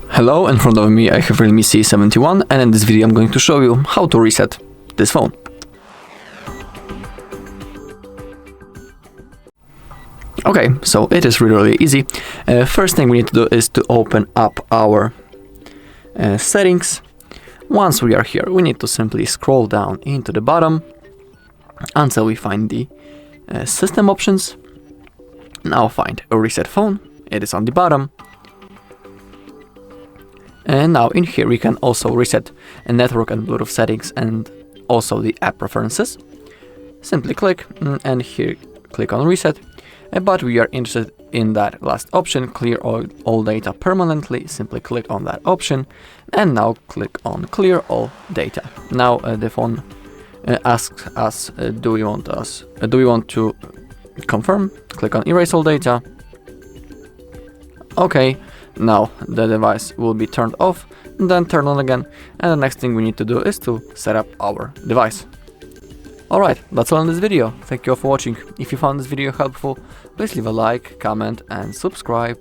Hello, in front of me I have REALME C71, and in this video I'm going to show you how to reset this phone. Okay, so it is really easy. First thing we need to do is to open up our settings. Once we are here, we need to simply scroll down into the bottom until we find the system options. Now find a reset phone, it is on the bottom. And now in here we can also reset a network and Bluetooth settings and also the app preferences. Simply click and here click on reset. But we are interested in that last option, clear all data permanently. Simply click on that option and now click on clear all data. Now the phone asks us, do we want to confirm? Click on erase all data. Okay, now the device will be turned off, then turn on again, and the next thing we need to do is to set up our device. Alright, that's all in this video. Thank you all for watching. If you found this video helpful, please leave a like, comment and subscribe.